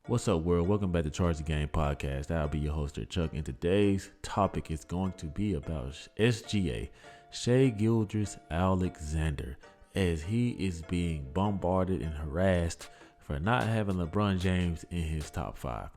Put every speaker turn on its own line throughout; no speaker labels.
What's up, world? Welcome back to Charge the Game podcast. I'll be your host, Chuck, and today's topic is going to be about SGA, Shai Gilgeous-Alexander, as he is being bombarded and harassed for not having LeBron James in his top 5.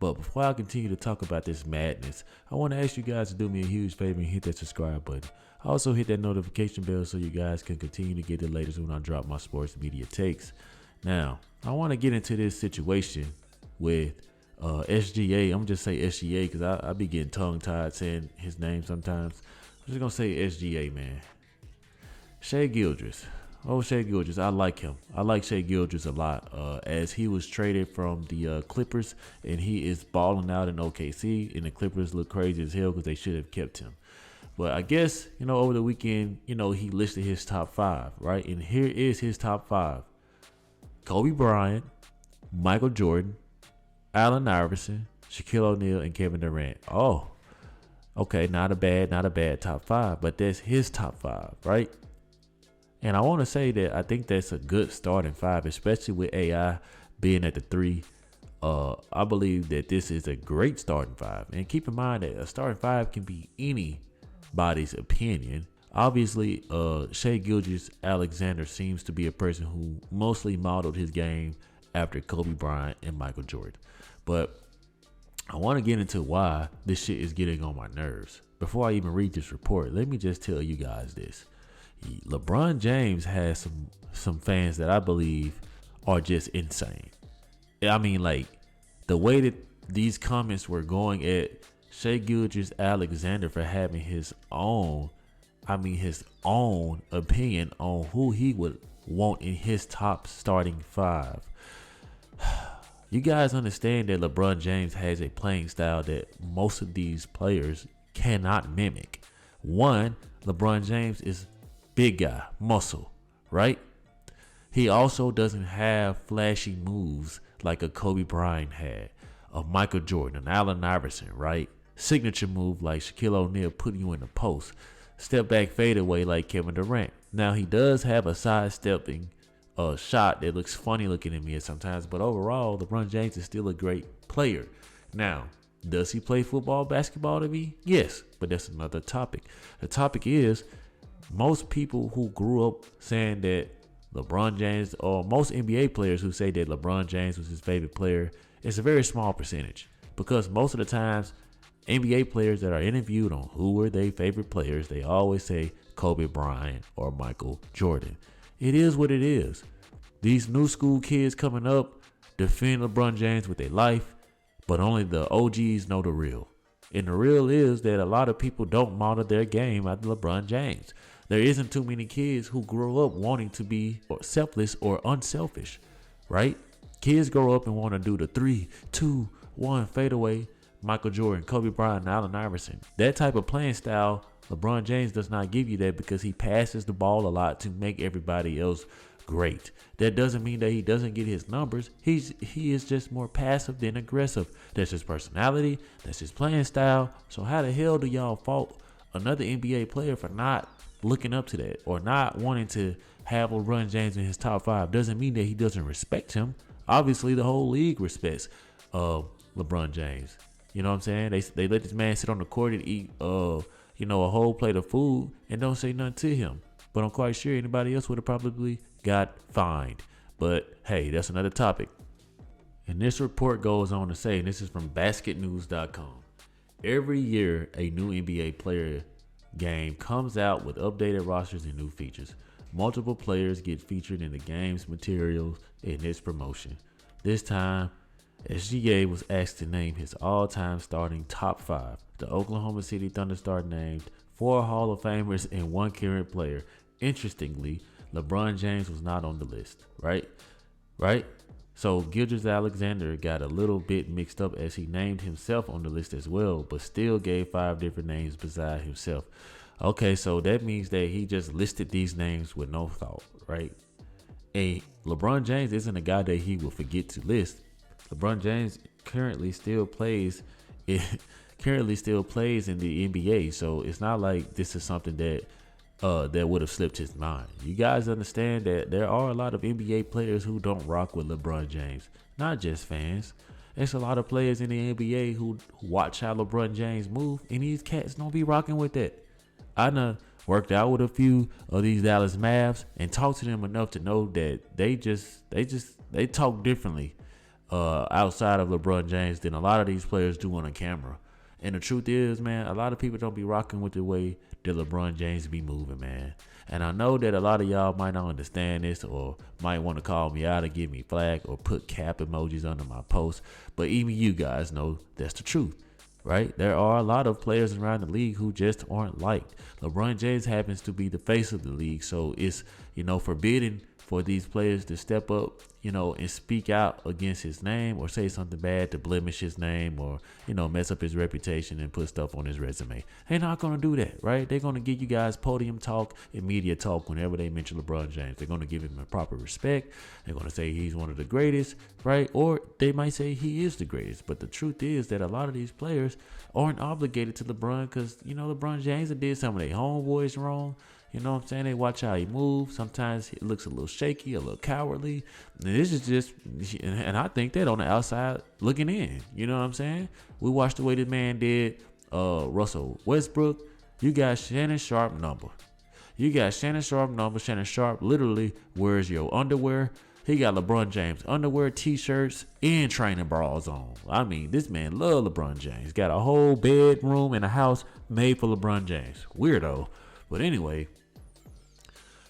But before I continue to talk about this madness, I want to ask you guys to do me a huge favor and hit that subscribe button. Also hit that notification bell so you guys can continue to get the latest when I drop my sports media takes. Now, I want to get into this situation with SGA. I'm just say SGA because I be getting tongue-tied saying his name sometimes. I'm just going to say SGA, man. Shai Gilgeous. Shai Gilgeous. I like him. I like Shai Gilgeous a lot as he was traded from the Clippers, and he is balling out in OKC, and the Clippers look crazy as hell because they should have kept him. But I guess, over the weekend, he listed his top 5, right? And here is his top 5. Kobe Bryant, Michael Jordan, Allen Iverson, Shaquille O'Neal, and Kevin Durant. Oh, okay, not a bad top 5, but that's his top 5, right? And I want to say that I think that's a good starting 5, especially with AI being at the 3. I believe that this is a great starting 5. And keep in mind that a starting 5 can be anybody's opinion. Obviously, Shai Gilgeous-Alexander seems to be a person who mostly modeled his game after Kobe Bryant and Michael Jordan. But I want to get into why this shit is getting on my nerves. Before I even read this report, let me just tell you guys this. LeBron James has some fans that I believe are just insane. I mean, like, the way that these comments were going at Shai Gilgeous-Alexander for having his own opinion on who he would want in his top starting 5. You guys understand that LeBron James has a playing style that most of these players cannot mimic. One, LeBron James is big guy, muscle, right? He also doesn't have flashy moves like a Kobe Bryant had, a Michael Jordan, an Allen Iverson, right? Signature move like Shaquille O'Neal putting you in the post. Step back fadeaway like Kevin Durant. Now, he does have a sidestepping shot that looks funny looking at me sometimes, but overall, LeBron James is still a great player. Now, does he play football, basketball to me? Yes, but that's another topic. The topic is most people who grew up saying that LeBron James, or most NBA players who say that LeBron James was his favorite player, it's a very small percentage because most of the times NBA players that are interviewed on who were their favorite players, they always say Kobe Bryant or Michael Jordan. It is what it is. These new school kids coming up defend LeBron James with their life, but only the OGs know the real. And the real is that a lot of people don't model their game after LeBron James. There isn't too many kids who grow up wanting to be selfless or unselfish, right? Kids grow up and want to do the 3, 2, 1 fadeaway. Michael Jordan, Kobe Bryant, and Allen Iverson. That type of playing style, LeBron James does not give you that because he passes the ball a lot to make everybody else great. That doesn't mean that he doesn't get his numbers. He is just more passive than aggressive. That's his personality. That's his playing style. So how the hell do y'all fault another NBA player for not looking up to that or not wanting to have LeBron James in his top 5? Doesn't mean that he doesn't respect him. Obviously, the whole league respects LeBron James. You know what I'm saying? They let this man sit on the court and eat, a whole plate of food and don't say nothing to him. But I'm quite sure anybody else would have probably got fined. But hey, that's another topic. And this report goes on to say, and this is from basketnews.com. Every year, a new NBA player game comes out with updated rosters and new features. Multiple players get featured in the game's materials in its promotion. This time, SGA was asked to name his all-time starting top 5. The Oklahoma City Thunder star named 4 Hall of Famers and 1 current player. Interestingly, LeBron James was not on the list, right? So Gilgeous-Alexander got a little bit mixed up as he named himself on the list as well, but still gave 5 different names beside himself. Okay, so that means that he just listed these names with no thought, right? And LeBron James isn't a guy that he will forget to list. LeBron James currently still plays in the NBA, so it's not like this is something that would have slipped his mind. You guys understand that there are a lot of NBA players who don't rock with LeBron James, not just fans. There's a lot of players in the NBA who watch how LeBron James move, and these cats don't be rocking with that. I done worked out with a few of these Dallas Mavs and talked to them enough to know that they talk differently outside of LeBron James than a lot of these players do on a camera. And the truth is, man, a lot of people don't be rocking with the way that LeBron James be moving, man. And I know that a lot of y'all might not understand this or might want to call me out or give me flag or put cap emojis under my post. But even you guys know that's the truth, right? There are a lot of players around the league who just aren't liked. LeBron James happens to be the face of the league. So it's, forbidden for these players to step up, and speak out against his name or say something bad to blemish his name or, mess up his reputation and put stuff on his resume. They're not going to do that, right? They're going to give you guys podium talk and media talk whenever they mention LeBron James. They're going to give him a proper respect. They're going to say he's one of the greatest, right? Or they might say he is the greatest. But the truth is that a lot of these players aren't obligated to LeBron because, LeBron James did some of their homeboys wrong. You know what I'm saying? They watch how he moves. Sometimes it looks a little shaky, a little cowardly. And this is just, and I think that on the outside looking in. You know what I'm saying? We watched the way this man did Russell Westbrook. You got Shannon Sharp number. Shannon Sharp literally wears your underwear. He got LeBron James underwear, t-shirts, and training bras on. I mean, this man love LeBron James. Got a whole bedroom in a house made for LeBron James. Weirdo. But anyway,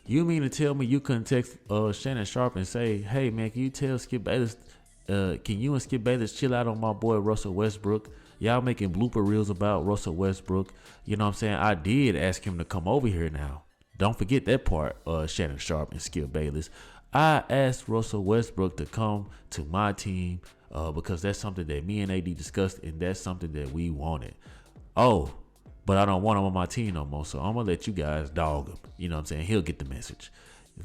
you mean to tell me you couldn't text Shannon Sharp and say, hey, man, can you tell Skip Bayless, can you and Skip Bayless chill out on my boy Russell Westbrook? Y'all making blooper reels about Russell Westbrook. You know what I'm saying? I did ask him to come over here now. Don't forget that part, Shannon Sharp and Skip Bayless. I asked Russell Westbrook to come to my team because that's something that me and AD discussed, and that's something that we wanted. Oh, but I don't want him on my team no more, so I'm going to let you guys dog him. You know what I'm saying? He'll get the message.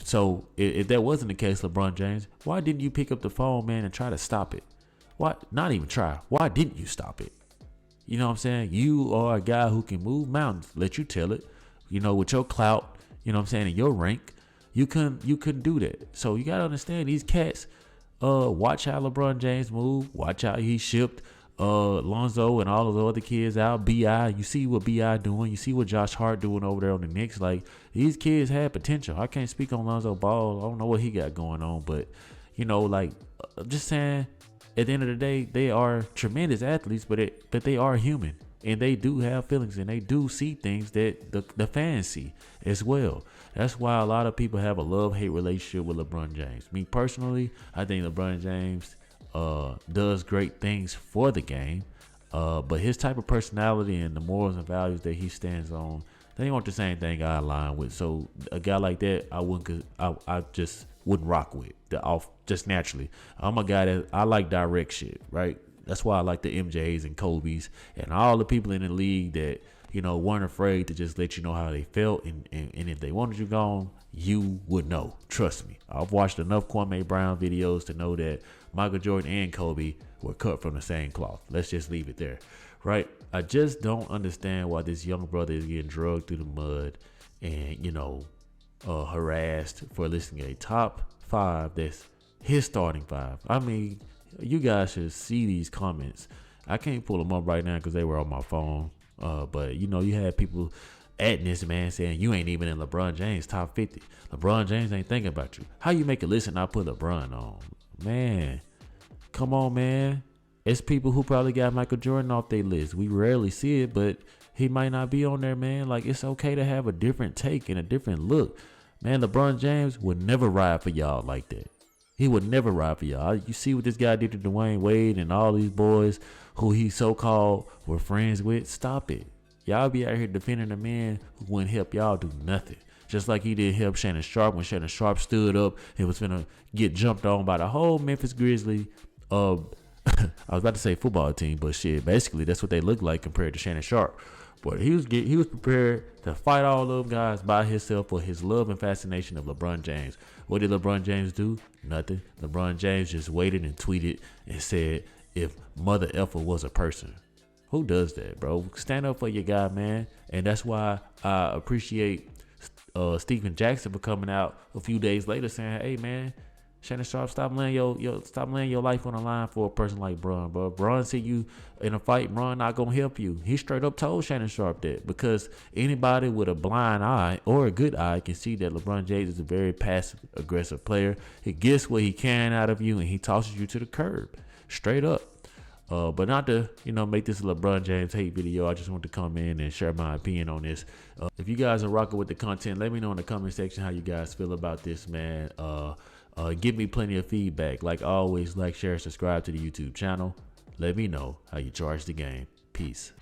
So if that wasn't the case, LeBron James, why didn't you pick up the phone, man, and try to stop it? Why? Not even try. Why didn't you stop it? You know what I'm saying? You are a guy who can move mountains. Let you tell it. With your clout, you know what I'm saying, in your rank, you couldn't do that. So you got to understand, these cats watch how LeBron James move. Watch how he shipped Lonzo and all of the other kids out. B.I., you see what B.I. doing. You see what Josh Hart doing over there on the Knicks. Like, these kids had potential. I can't speak on Lonzo Ball. I don't know what he got going on. But, I'm just saying, at the end of the day, they are tremendous athletes, but they are human. And they do have feelings, and they do see things that the fans see as well. That's why a lot of people have a love-hate relationship with LeBron James. Me personally, I think LeBron James does great things for the game, but his type of personality and the morals and values that he stands on, they aren't the same thing I align with. So a guy like that, I just wouldn't rock with just naturally. I'm a guy that I like direct shit, right? That's why I like the MJs and Kobe's and all the people in the league that weren't afraid to just let you know how they felt, and if they wanted you gone, you would know. Trust me. I've watched enough Kwame Brown videos to know that Michael Jordan and Kobe were cut from the same cloth. Let's just leave it there, right? I just don't understand why this young brother is getting drugged through the mud and, harassed for listening to a top 5 that's his starting 5. I mean, you guys should see these comments. I can't pull them up right now because they were on my phone. But, you had people at this man saying you ain't even in LeBron James top 50. LeBron James ain't thinking about you. How you make a list and not put LeBron on? Man, come on, man. It's people who probably got Michael Jordan off their list. We rarely see it, but he might not be on there, man. Like, it's okay to have a different take and a different look. Man, LeBron James would never ride for y'all like that. He would never ride for y'all. You see what this guy did to Dwayne Wade and all these boys who he so-called were friends with? Stop it. Y'all be out here defending a man who wouldn't help y'all do nothing. Just like he did help Shannon Sharp when Shannon Sharp stood up and was finna get jumped on by the whole Memphis Grizzlies. I was about to say football team, but shit, basically that's what they look like compared to Shannon Sharp. But he was prepared to fight all those guys by himself for his love and fascination of LeBron James. What did LeBron James do? Nothing. LeBron James just waited and tweeted and said, if Mother Effer was a person. Who does that, bro? Stand up for your guy, man. And that's why I appreciate Stephen Jackson for coming out a few days later saying, hey, man, Shannon Sharp, stop laying your life on the line for a person like Bron, bro. Bron see you in a fight, Bron not gonna help you. He straight up told Shannon Sharp that, because anybody with a blind eye or a good eye can see that LeBron James is a very passive aggressive player. He gets what he can out of you and he tosses you to the curb, straight up. But not to, make this a LeBron James hate video. I just want to come in and share my opinion on this. If you guys are rocking with the content, let me know in the comment section how you guys feel about this, man. Give me plenty of feedback. Like always, like, share, subscribe to the YouTube channel. Let me know how you charge the game. Peace.